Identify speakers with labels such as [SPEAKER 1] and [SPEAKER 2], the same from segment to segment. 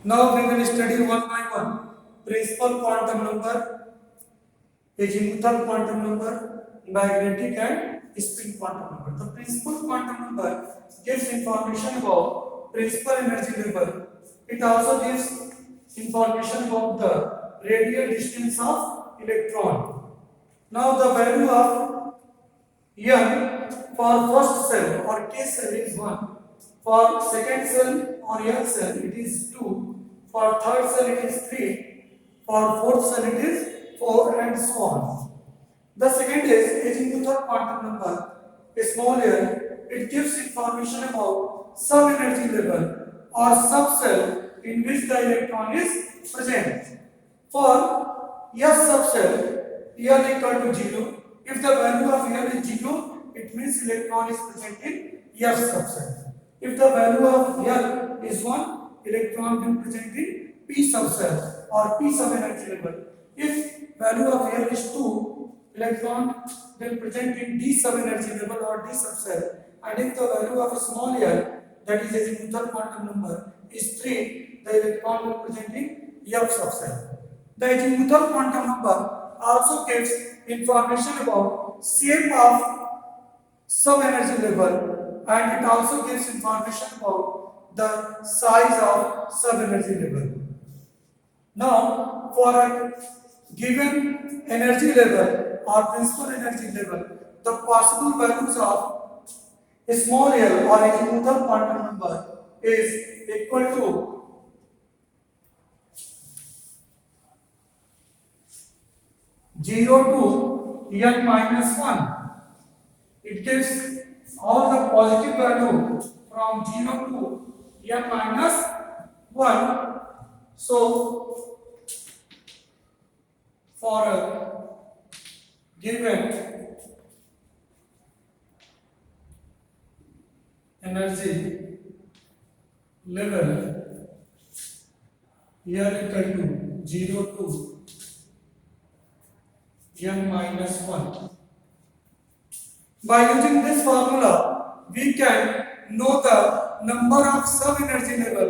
[SPEAKER 1] Now we will study one by one. Principal quantum number, azimuthal quantum number, magnetic and spin quantum number. The principal quantum number gives information about principal energy level. It also gives information about the radial distance of electron. Now the value of N for first cell or K cell is 1. For second cell or L cell it is 2. For third cell it is 3. For fourth cell it is 4 and so on. The second is azimuthal quantum number. A small l. It gives information about sub-energy level or subcell in which the electron is present. For S subcell, L equal to 0. If the value of L is 0, it means electron is present in S subcell. If the value of L is 1, electron will present in P subcell or P sub-energy level. If value of L is 2, electron will present in D sub-energy level or D subcell. And if the value of a small l, that is azimuthal quantum number, is 3, the electron will present in F subcell. The azimuthal quantum number also gives information about shape of sub-energy level, and it also gives information about the size of sub-energy level. Now, for a given energy level or principal energy level, the possible values of a small l or azimuthal quantum number is equal to 0 to n minus 1. It gives all the positive value from 0 to n minus 1. So, for a given energy level, here equal to 0 to n minus 1. By using this formula, we can know the number of sub-energy level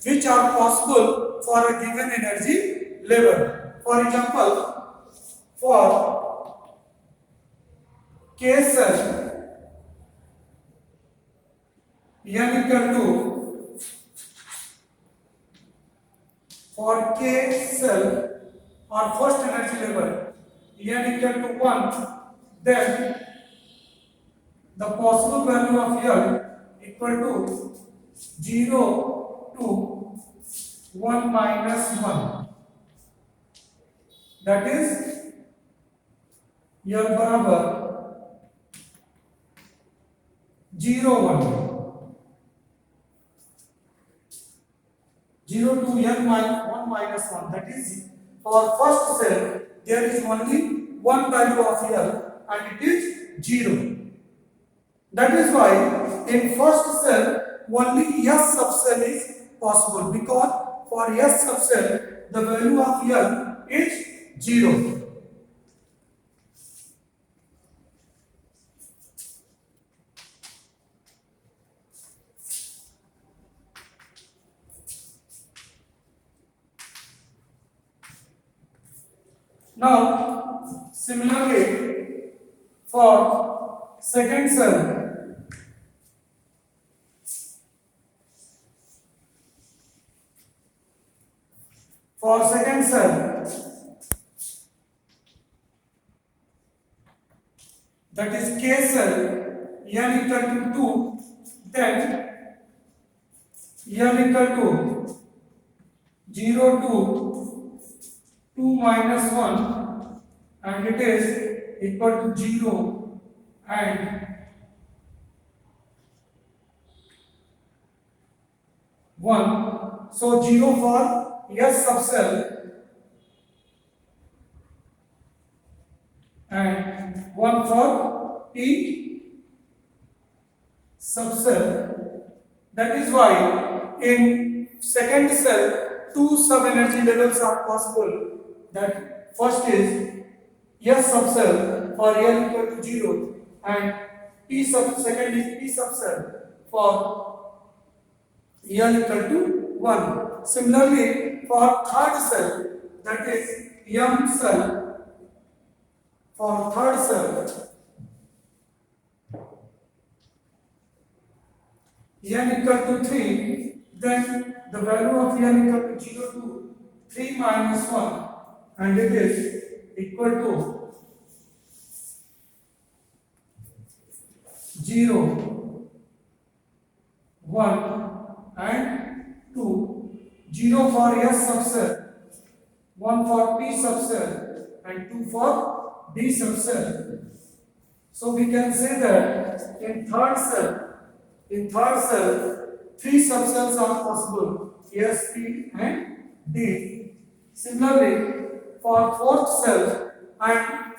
[SPEAKER 1] which are possible for a given energy level. For example, for K cell, n equal to, for K cell or first energy level, n equal to 1, then the possible value of L equal to 0 to 1 minus 1. That is L barabar 0 1. 0 to n minus 1 minus 1. That is, for first cell there is only one value of L and it is 0. That is why in first cell only S subcell is possible, because for S subcell the value of L is 0. Now, similarly, for second cell, that is K cell, n equal to 2, then n equal to 0 to 2 minus 1, and it is equal to 0 and 1. So 0 for S subcell and 1 for P subcell. That is why in second cell two sub-energy levels are possible. That first is S subcell for L equal to 0 and second is P subcell for L equal to 1. Similarly, for third cell, that is M cell, for third cell, n equal to 3, then the value of n equal to 0 to 3 minus 1, and it is equal to 0, 1 and 2. 0 for S subcell, 1 for P subcell, and 2 for D subcell. So we can say that in third cell, 3 subcells are possible, S, P and D. Similarly, for fourth cell, and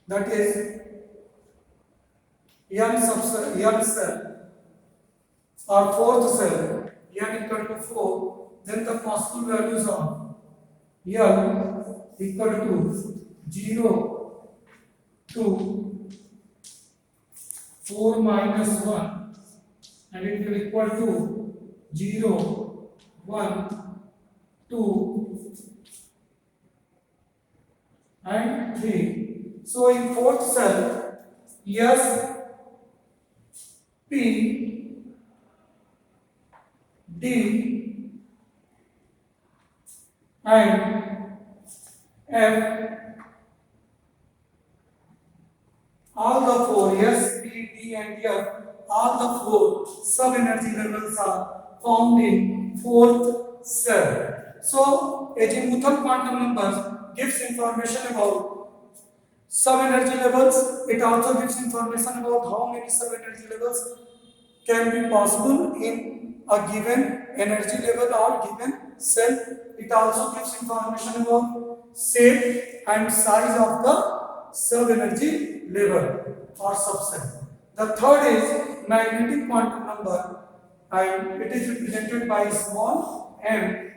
[SPEAKER 1] that is N cell, or fourth cell, n equal to 4, then the possible values of n equal to 0 to 4 minus 1, and it will equal to 0, 1, 2 and 3. So in fourth cell, S, P, D and F, all the four, S, P, D and F, all the four sub-energy levels are found in fourth cell. So azimuthal quantum numbers gives information about sub-energy levels. It also gives information about how many sub-energy levels can be possible in a given energy level or given cell. It also gives information about shape and size of the sub-energy level or subcell. The third is magnetic quantum number, and it is represented by small m,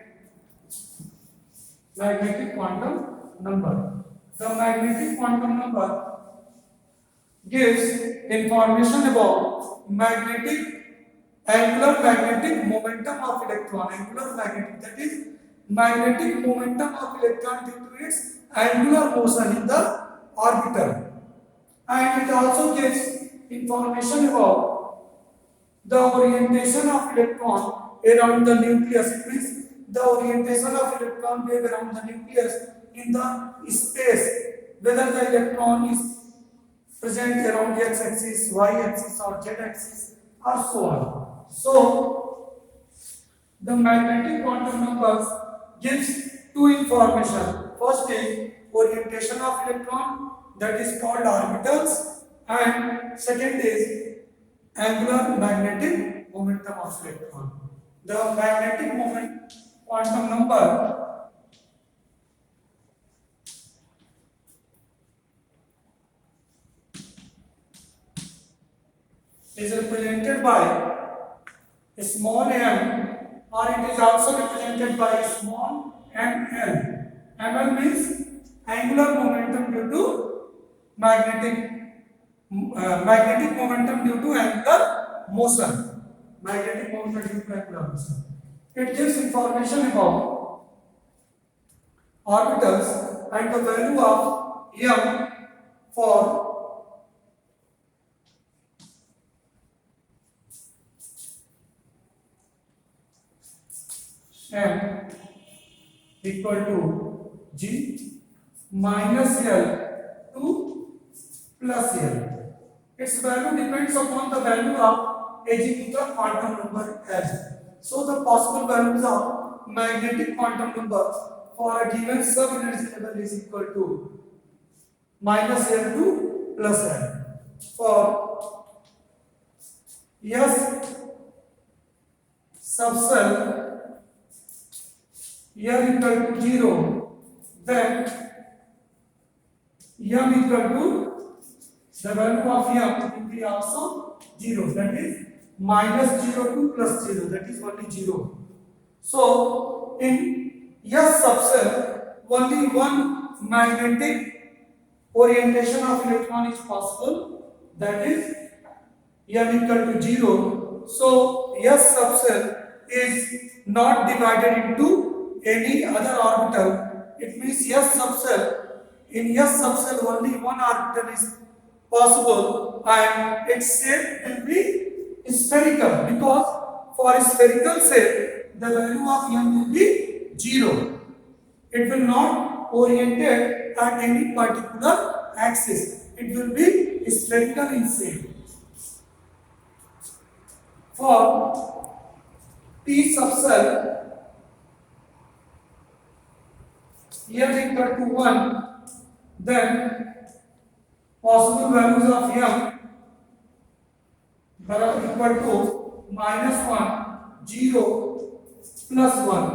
[SPEAKER 1] magnetic quantum number. The magnetic quantum number gives information about angular magnetic momentum of electron. Angular magnetic, that is magnetic momentum of electron due to its angular motion in the orbital. And it also gives information about the orientation of electron around the nucleus. It means the orientation of electron wave around the nucleus in the space, whether the electron is present around the x-axis, y-axis or z-axis or so on. So the magnetic quantum numbers gives two information. First is orientation of electron, that is called orbitals, and second is angular magnetic momentum of electron. The magnetic moment quantum number is represented by a small m, or it is also represented by a small ml. ml means angular momentum due to magnetic momentum due to angular motion. Magnetic momentum due to angular motion. It gives information about orbitals and the value of m for m equal to g minus L to plus L. Its value depends upon the value of azimuthal quantum number L. So the possible values of magnetic quantum number for a given sub-energy level is equal to minus L to plus L. For S subcell n equal to 0, then m equal to the value of m will be also 0, that is minus 0 to plus 0, that is only 0. So in S subcell only one magnetic orientation of electron is possible, that is n equal to 0. So S subcell is not divided into any other orbital. It means S subcell, in S subcell only one orbital is possible and its shape will be spherical, because for a spherical shape the value of m will be 0. It will not oriented at any particular axis. It will be spherical in shape. For P subcell, m equal to 1, then possible values of m are equal to -1, 0, +1.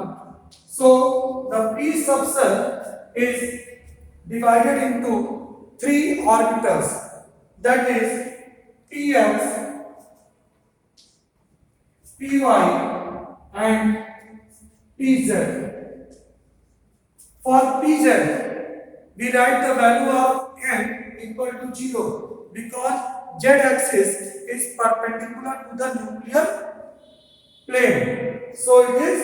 [SPEAKER 1] So the P subcell is divided into three orbitals, that is Px, Py and Pz. For Pz, we write the value of n equal to 0 because z-axis is perpendicular to the nuclear plane. So it is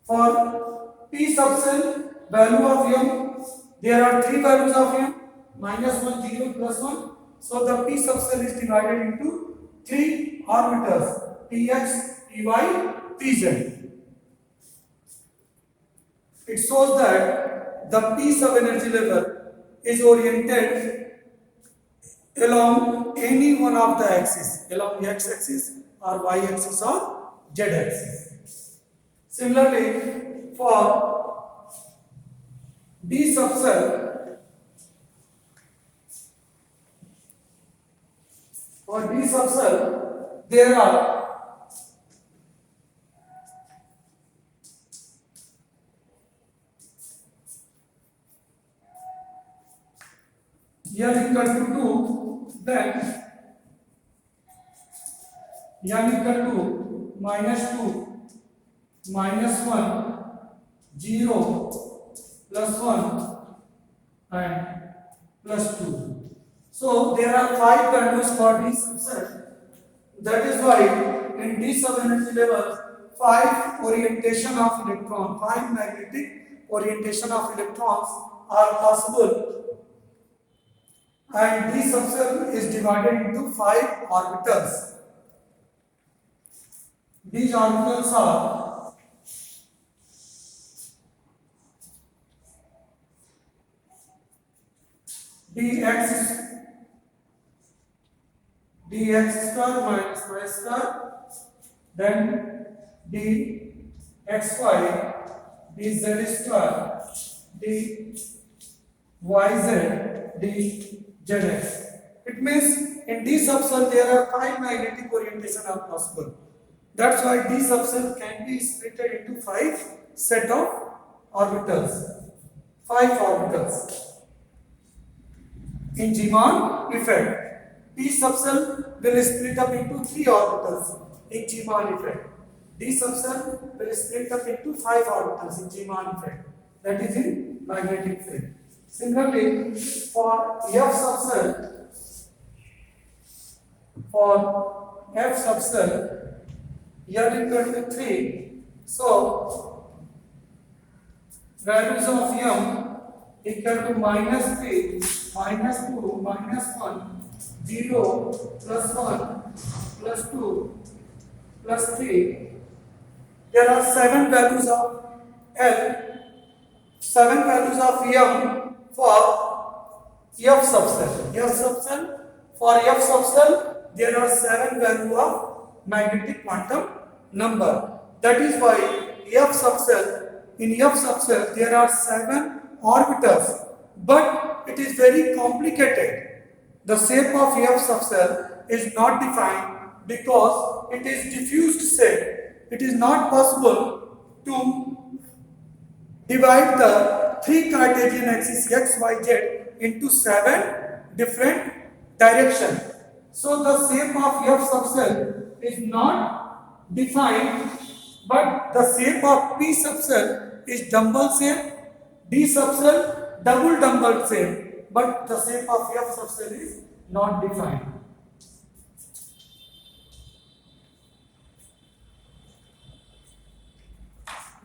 [SPEAKER 1] for P subcell value of m, there are three values of m, -1, 0, +1. So the P subcell is divided into three orbitals, Px, Py, Pz. It shows that the P sub energy level is oriented along any one of the axes, along the x-axis or y-axis or z-axis. Similarly, for D subcell, there are n equal to 2, then n equal to -2, -1, 0, +1 and +2. So there are 5 values for D subcell. That is why in D sub energy level 5 orientation of electron, 5 magnetic orientation of electrons are possible. And D subcell is divided into 5 orbitals. These orbitals are dx star minus y star, then dxy, dz star, dyz, dzx. It means in D subcell there are 5 magnetic orientation are possible. That's why D subcell can be split into 5 set of orbitals. 5 orbitals. In Zeeman effect, P subcell will split up into 3 orbitals in Zeeman effect. D subcell will split up into 5 orbitals in Zeeman effect. That is in magnetic field. Similarly, for F subcell, n equal to 3. So values of m equal to -3, -2, -1, 0, +1, +2, +3. There are 7 values of L, 7 values of m for F subcell. For F subcell, there are 7 values of magnetic quantum number. That is why in F subcell there are 7 orbitals, but it is very complicated. The shape of F subcell is not defined because it is diffused shape. It is not possible to divide the 3 Cartesian axes x, y, z into 7 different directions. So the shape of F subcell is not defined, but the shape of P subcell is dumbbell shape, D subcell double dumbbell shape, but the shape of F subcell is not defined.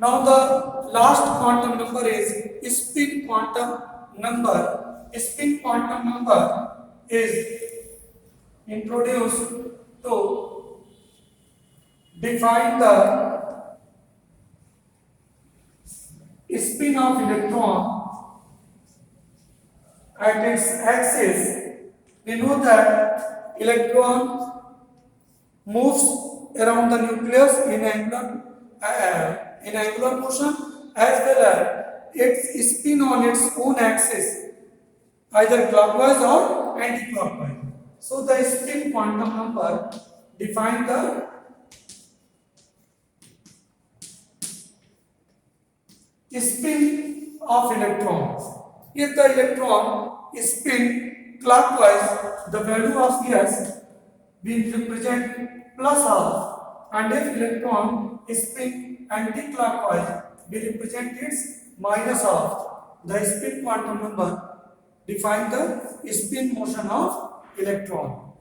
[SPEAKER 1] Now the last quantum number is spin quantum number. Spin quantum number is introduced to define the spin of electron at its axis. We know that electron moves around the nucleus in angular motion, as well as its spin on its own axis, either clockwise or anti-clockwise. So the spin quantum number define the spin of electrons. If the electron spin clockwise, the value of S will represent plus half, and if electron spin anti-clockwise, we represent its minus half. The spin quantum number define the spin motion of electron.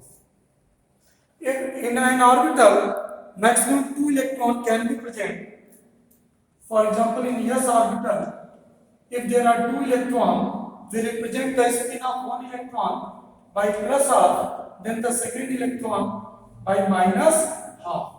[SPEAKER 1] If in an orbital, maximum 2 electrons can be present. For example, in S orbital, if there are 2 electrons, we represent the spin of 1 electron by plus half, then the second electron by minus half.